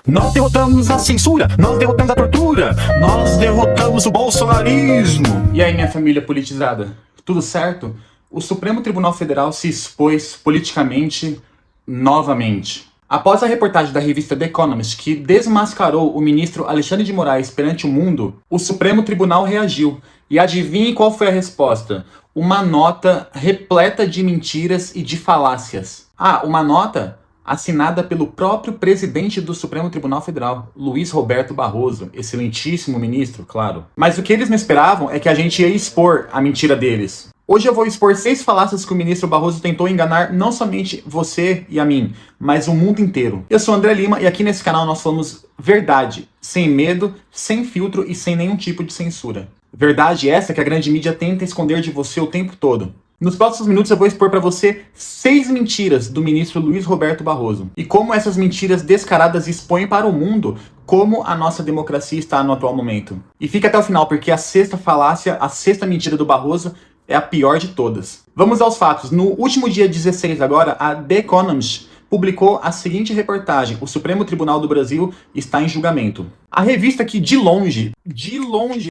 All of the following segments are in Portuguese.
Nós derrotamos a censura, nós derrotamos a tortura, nós derrotamos o bolsonarismo. E aí, minha família politizada, tudo certo? O Supremo Tribunal Federal se expôs politicamente novamente. Após a reportagem da revista The Economist, que desmascarou o ministro Alexandre de Moraes perante o mundo, o Supremo Tribunal reagiu. E adivinhe qual foi a resposta? Uma nota repleta de mentiras e de falácias. Uma nota assinada pelo próprio presidente do Supremo Tribunal Federal, Luiz Roberto Barroso, excelentíssimo ministro, claro. Mas o que eles não esperavam é que a gente ia expor a mentira deles. Hoje eu vou expor 6 falácias que o ministro Barroso tentou enganar não somente você e a mim, mas o mundo inteiro. Eu sou André Lima e aqui nesse canal nós falamos verdade, sem medo, sem filtro e sem nenhum tipo de censura. Verdade essa que a grande mídia tenta esconder de você o tempo todo. Nos próximos minutos eu vou expor para você 6 mentiras do ministro Luiz Roberto Barroso. E como essas mentiras descaradas expõem para o mundo como a nossa democracia está no atual momento. E fica até o final, porque a 6ª falácia, a 6ª mentira do Barroso é a pior de todas. Vamos aos fatos. No último dia 16 agora, a The Economist publicou a seguinte reportagem: o Supremo Tribunal do Brasil está em julgamento. A revista que de longe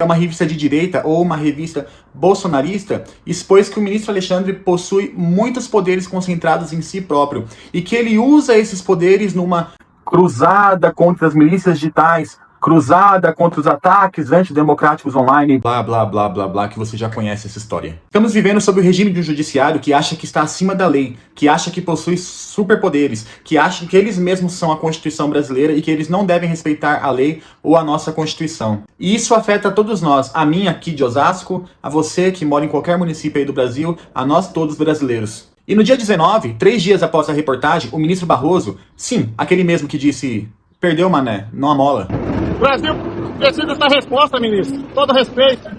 é uma revista de direita ou uma revista bolsonarista, expôs que o ministro Alexandre possui muitos poderes concentrados em si próprio e que ele usa esses poderes numa cruzada contra as milícias digitais, cruzada contra os ataques antidemocráticos online, blá, blá, blá, blá, blá, que você já conhece essa história. Estamos vivendo sob o regime de um judiciário que acha que está acima da lei, que acha que possui superpoderes, que acha que eles mesmos são a Constituição brasileira e que eles não devem respeitar a lei ou a nossa Constituição. E isso afeta a todos nós, a mim aqui de Osasco, a você que mora em qualquer município aí do Brasil, a nós todos brasileiros. E no dia 19, 3 dias após a reportagem, o ministro Barroso, sim, aquele mesmo que disse: perdeu, mané, não amola. O Brasil precisa dessa resposta, ministro. Todo respeito.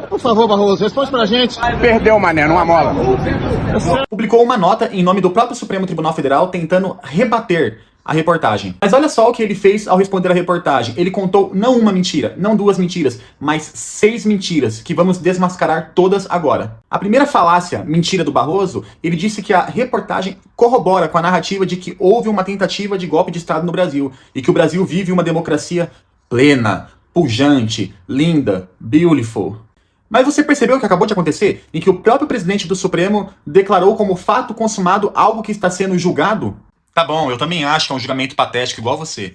Por favor, Barroso, responde pra gente. Perdeu, mané, não amola. Publicou uma nota em nome do próprio Supremo Tribunal Federal tentando rebater a reportagem. Mas olha só o que ele fez ao responder a reportagem. Ele contou não uma mentira, não 2 mentiras, mas 6 mentiras, que vamos desmascarar todas agora. A primeira falácia, mentira do Barroso, ele disse que a reportagem corrobora com a narrativa de que houve uma tentativa de golpe de Estado no Brasil e que o Brasil vive uma democracia plena, pujante, linda, beautiful. Mas você percebeu o que acabou de acontecer? Em que o próprio presidente do Supremo declarou como fato consumado algo que está sendo julgado? Tá bom, eu também acho que é um julgamento patético igual você.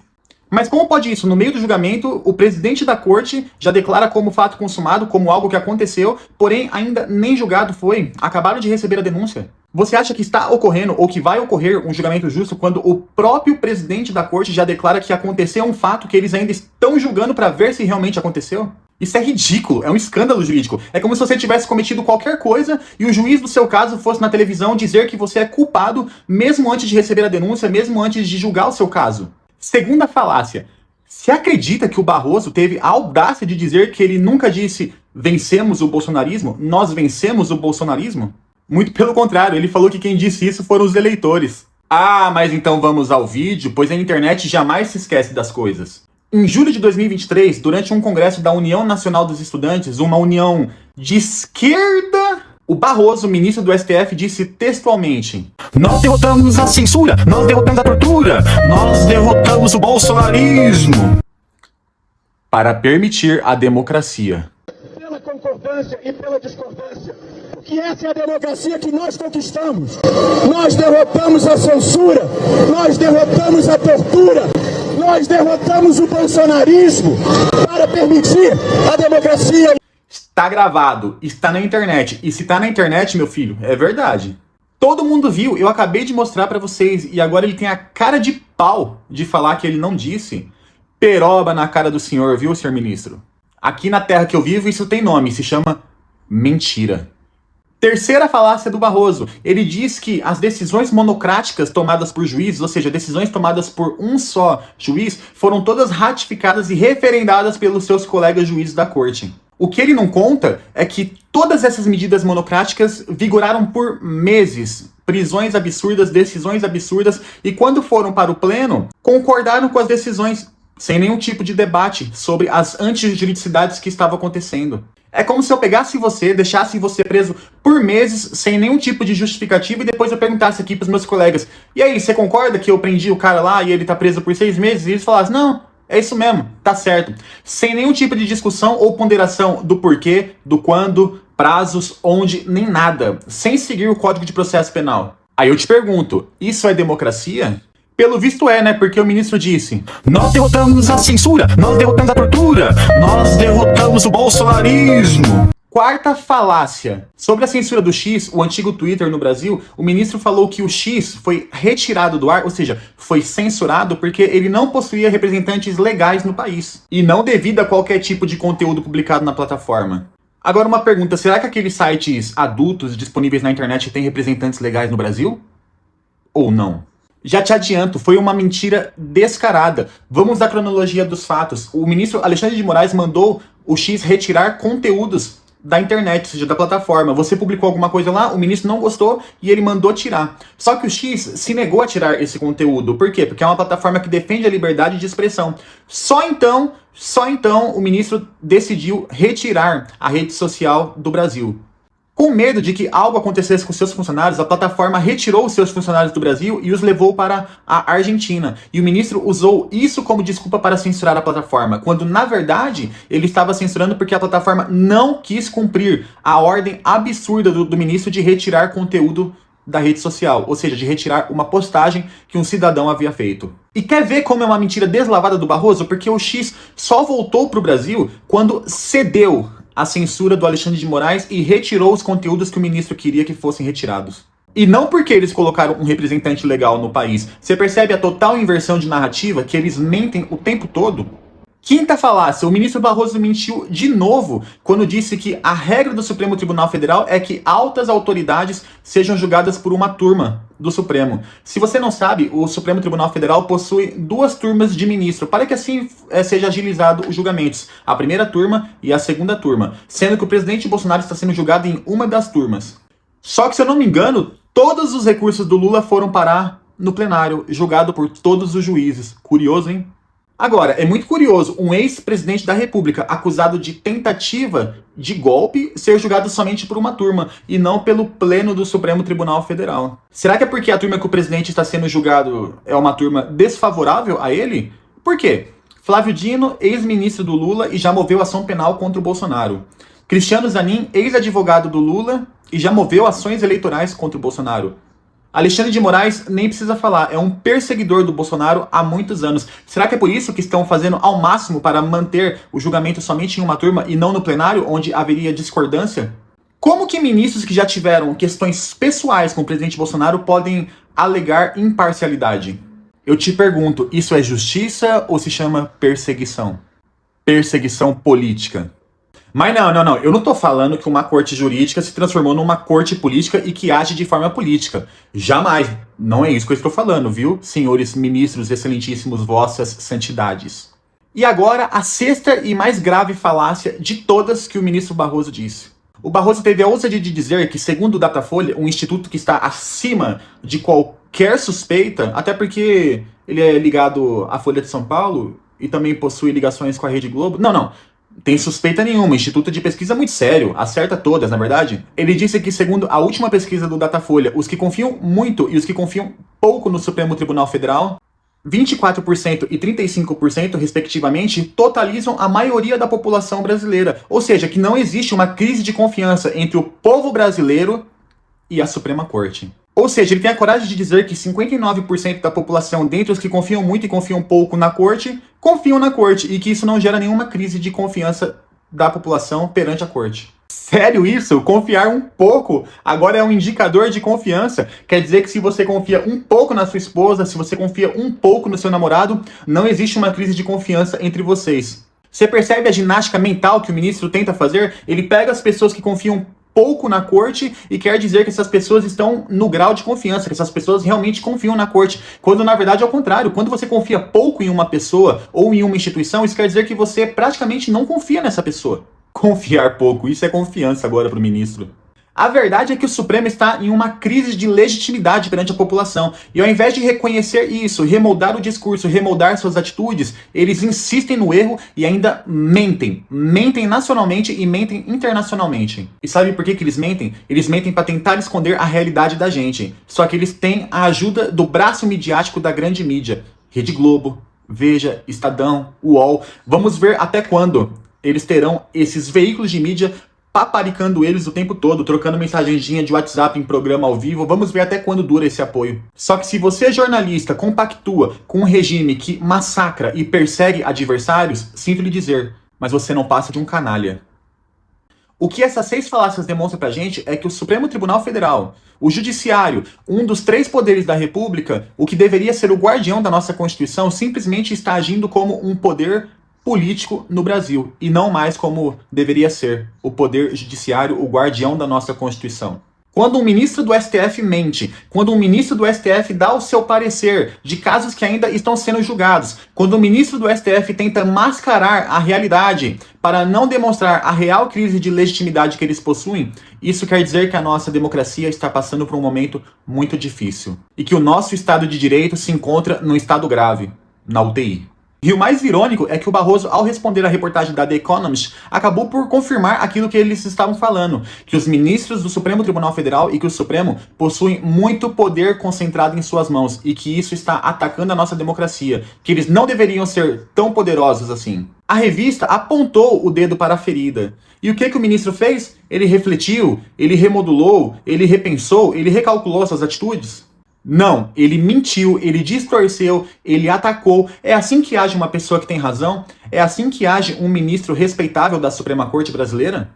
Mas como pode isso? No meio do julgamento, o presidente da corte já declara como fato consumado, como algo que aconteceu, porém ainda nem julgado foi. Acabaram de receber a denúncia. Você acha que está ocorrendo ou que vai ocorrer um julgamento justo quando o próprio presidente da corte já declara que aconteceu um fato que eles ainda estão julgando para ver se realmente aconteceu? Isso é ridículo, é um escândalo jurídico. É como se você tivesse cometido qualquer coisa e o juiz do seu caso fosse na televisão dizer que você é culpado mesmo antes de receber a denúncia, mesmo antes de julgar o seu caso. Segunda falácia. Você acredita que o Barroso teve a audácia de dizer que ele nunca disse vencemos o bolsonarismo? Nós vencemos o bolsonarismo? Muito pelo contrário, ele falou que quem disse isso foram os eleitores. Mas então vamos ao vídeo, pois a internet jamais se esquece das coisas. Em julho de 2023, durante um congresso da União Nacional dos Estudantes, uma união de esquerda, o Barroso, ministro do STF, disse textualmente: Nós derrotamos a censura, nós derrotamos a tortura, nós derrotamos o bolsonarismo. Para permitir a democracia. Pela concordância e pela discordância. Porque essa é a democracia que nós conquistamos. Nós derrotamos a censura, nós derrotamos a tortura, nós derrotamos o bolsonarismo para permitir a democracia. Está gravado, está na internet. E se está na internet, meu filho, é verdade. Todo mundo viu, eu acabei de mostrar para vocês. E agora ele tem a cara de pau de falar que ele não disse. Peroba na cara do senhor, viu, senhor ministro? Aqui na terra que eu vivo, isso tem nome, se chama mentira. Terceira falácia do Barroso. Ele diz que as decisões monocráticas tomadas por juízes, ou seja, decisões tomadas por um só juiz, foram todas ratificadas e referendadas pelos seus colegas juízes da corte. O que ele não conta é que todas essas medidas monocráticas vigoraram por meses. Prisões absurdas, decisões absurdas, e quando foram para o pleno, concordaram com as decisões, sem nenhum tipo de debate sobre as antijuridicidades que estavam acontecendo. É como se eu pegasse você, deixasse você preso por meses, sem nenhum tipo de justificativa, e depois eu perguntasse aqui pros meus colegas: e aí, você concorda que eu prendi o cara lá e ele tá preso por 6 meses? E eles falassem: não, é isso mesmo, tá certo. Sem nenhum tipo de discussão ou ponderação do porquê, do quando, prazos, onde, nem nada. Sem seguir o Código de Processo Penal. Aí eu te pergunto, isso é democracia? Pelo visto é, né? Porque o ministro disse: Nós derrotamos a censura, nós derrotamos a tortura, nós derrotamos o bolsonarismo. Quarta falácia. Sobre a censura do X, o antigo Twitter no Brasil, o ministro falou que o X foi retirado do ar, ou seja, foi censurado porque ele não possuía representantes legais no país. E não devido a qualquer tipo de conteúdo publicado na plataforma. Agora uma pergunta, será que aqueles sites adultos disponíveis na internet têm representantes legais no Brasil? Ou não? Já te adianto, foi uma mentira descarada. Vamos à cronologia dos fatos. O ministro Alexandre de Moraes mandou o X retirar conteúdos da internet, ou seja, da plataforma. Você publicou alguma coisa lá, o ministro não gostou e ele mandou tirar. Só que o X se negou a tirar esse conteúdo. Por quê? Porque é uma plataforma que defende a liberdade de expressão. Só então o ministro decidiu retirar a rede social do Brasil. Com medo de que algo acontecesse com seus funcionários, a plataforma retirou os seus funcionários do Brasil e os levou para a Argentina. E o ministro usou isso como desculpa para censurar a plataforma, quando na verdade ele estava censurando porque a plataforma não quis cumprir a ordem absurda do ministro de retirar conteúdo da rede social, ou seja, de retirar uma postagem que um cidadão havia feito. E quer ver como é uma mentira deslavada do Barroso? Porque o X só voltou para o Brasil quando cedeu a censura do Alexandre de Moraes e retirou os conteúdos que o ministro queria que fossem retirados. E não porque eles colocaram um representante legal no país. Você percebe a total inversão de narrativa, que eles mentem o tempo todo? Quinta falácia, o ministro Barroso mentiu de novo quando disse que a regra do Supremo Tribunal Federal é que altas autoridades sejam julgadas por uma turma do Supremo. Se você não sabe, o Supremo Tribunal Federal possui 2 turmas de ministro, para que assim seja agilizado os julgamentos, a primeira turma e a segunda turma, sendo que o presidente Bolsonaro está sendo julgado em uma das turmas. Só que, se eu não me engano, todos os recursos do Lula foram parar no plenário, julgado por todos os juízes. Curioso, hein? Agora, é muito curioso um ex-presidente da República acusado de tentativa de golpe ser julgado somente por uma turma e não pelo pleno do Supremo Tribunal Federal. Será que é porque a turma que o presidente está sendo julgado é uma turma desfavorável a ele? Por quê? Flávio Dino, ex-ministro do Lula e já moveu ação penal contra o Bolsonaro. Cristiano Zanin, ex-advogado do Lula e já moveu ações eleitorais contra o Bolsonaro. Alexandre de Moraes nem precisa falar, é um perseguidor do Bolsonaro há muitos anos. Será que é por isso que estão fazendo ao máximo para manter o julgamento somente em uma turma e não no plenário, onde haveria discordância? Como que ministros que já tiveram questões pessoais com o presidente Bolsonaro podem alegar imparcialidade? Eu te pergunto, isso é justiça ou se chama perseguição? Perseguição política. Mas não, eu não tô falando que uma corte jurídica se transformou numa corte política e que age de forma política. Jamais. Não é isso que eu estou falando, viu, senhores ministros excelentíssimos, vossas santidades. E agora, a sexta e mais grave falácia de todas que o ministro Barroso disse. O Barroso teve a ousadia de dizer que, segundo o Datafolha, um instituto que está acima de qualquer suspeita, até porque ele é ligado à Folha de São Paulo e também possui ligações com a Rede Globo. Não tem suspeita nenhuma, instituto de pesquisa muito sério, acerta todas, na verdade. Ele disse que, segundo a última pesquisa do Datafolha, os que confiam muito e os que confiam pouco no Supremo Tribunal Federal, 24% e 35%, respectivamente, totalizam a maioria da população brasileira. Ou seja, que não existe uma crise de confiança entre o povo brasileiro e a Suprema Corte. Ou seja, ele tem a coragem de dizer que 59% da população, dentre os que confiam muito e confiam pouco na corte, confiam na corte e que isso não gera nenhuma crise de confiança da população perante a corte. Sério isso? Confiar um pouco agora é um indicador de confiança? Quer dizer que se você confia um pouco na sua esposa, se você confia um pouco no seu namorado, não existe uma crise de confiança entre vocês. Você percebe a ginástica mental que o ministro tenta fazer? Ele pega as pessoas que confiam pouco na corte e quer dizer que essas pessoas estão no grau de confiança, que essas pessoas realmente confiam na corte, quando na verdade é o contrário. Quando você confia pouco em uma pessoa ou em uma instituição, isso quer dizer que você praticamente não confia nessa pessoa. Confiar pouco, isso é confiança agora para o ministro. A verdade é que o Supremo está em uma crise de legitimidade perante a população. E ao invés de reconhecer isso, remoldar o discurso, remoldar suas atitudes, eles insistem no erro e ainda mentem. Mentem nacionalmente e mentem internacionalmente. E sabe por que eles mentem? Eles mentem para tentar esconder a realidade da gente. Só que eles têm a ajuda do braço midiático da grande mídia. Rede Globo, Veja, Estadão, UOL. Vamos ver até quando eles terão esses veículos de mídia paparicando eles o tempo todo, trocando mensagenzinha de WhatsApp em programa ao vivo. Vamos ver até quando dura esse apoio. Só que se você, jornalista, compactua com um regime que massacra e persegue adversários, sinto lhe dizer, mas você não passa de um canalha. O que essas 6 falácias demonstram pra gente é que o Supremo Tribunal Federal, o Judiciário, um dos 3 poderes da República, o que deveria ser o guardião da nossa Constituição, simplesmente está agindo como um poder político no Brasil, e não mais como deveria ser o poder judiciário, o guardião da nossa Constituição. Quando um ministro do STF mente, quando um ministro do STF dá o seu parecer de casos que ainda estão sendo julgados, quando o ministro do STF tenta mascarar a realidade para não demonstrar a real crise de legitimidade que eles possuem, isso quer dizer que a nossa democracia está passando por um momento muito difícil. E que o nosso Estado de Direito se encontra num estado grave, na UTI. E o mais irônico é que o Barroso, ao responder à reportagem da The Economist, acabou por confirmar aquilo que eles estavam falando, que os ministros do Supremo Tribunal Federal e que o Supremo possuem muito poder concentrado em suas mãos e que isso está atacando a nossa democracia, que eles não deveriam ser tão poderosos assim. A revista apontou o dedo para a ferida. E o que o ministro fez? Ele refletiu, ele remodulou, ele repensou, ele recalculou suas atitudes? Não, ele mentiu, ele distorceu, ele atacou. É assim que age uma pessoa que tem razão? É assim que age um ministro respeitável da Suprema Corte brasileira?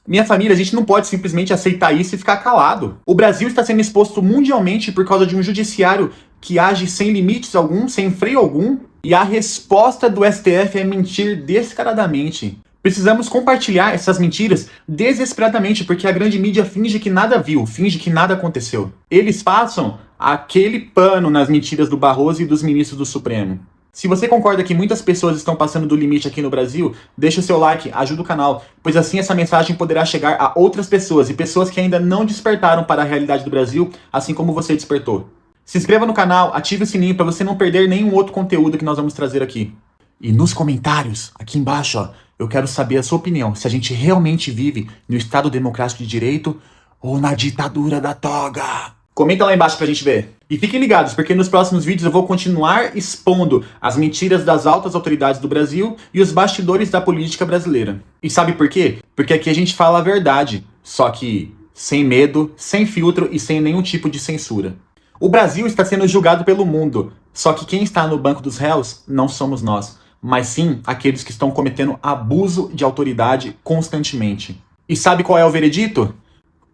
Minha família, a gente não pode simplesmente aceitar isso e ficar calado. O Brasil está sendo exposto mundialmente por causa de um judiciário que age sem limites algum, sem freio algum, e a resposta do STF é mentir descaradamente. Precisamos compartilhar essas mentiras desesperadamente, porque a grande mídia finge que nada viu, finge que nada aconteceu. Eles passam aquele pano nas mentiras do Barroso e dos ministros do Supremo. Se você concorda que muitas pessoas estão passando do limite aqui no Brasil, deixa o seu like, ajuda o canal, pois assim essa mensagem poderá chegar a outras pessoas e pessoas que ainda não despertaram para a realidade do Brasil, assim como você despertou. Se inscreva no canal, ative o sininho para você não perder nenhum outro conteúdo que nós vamos trazer aqui. E nos comentários, aqui embaixo, ó, eu quero saber a sua opinião, se a gente realmente vive no Estado Democrático de Direito ou na ditadura da toga. Comenta lá embaixo pra gente ver. E fiquem ligados, porque nos próximos vídeos eu vou continuar expondo as mentiras das altas autoridades do Brasil e os bastidores da política brasileira. E sabe por quê? Porque aqui a gente fala a verdade, só que sem medo, sem filtro e sem nenhum tipo de censura. O Brasil está sendo julgado pelo mundo, só que quem está no banco dos réus não somos nós, mas sim aqueles que estão cometendo abuso de autoridade constantemente. E sabe qual é o veredito?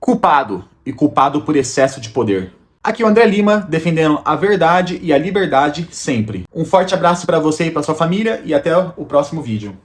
Culpado, e culpado por excesso de poder. Aqui é o André Lima, defendendo a verdade e a liberdade sempre. Um forte abraço para você e para sua família e até o próximo vídeo.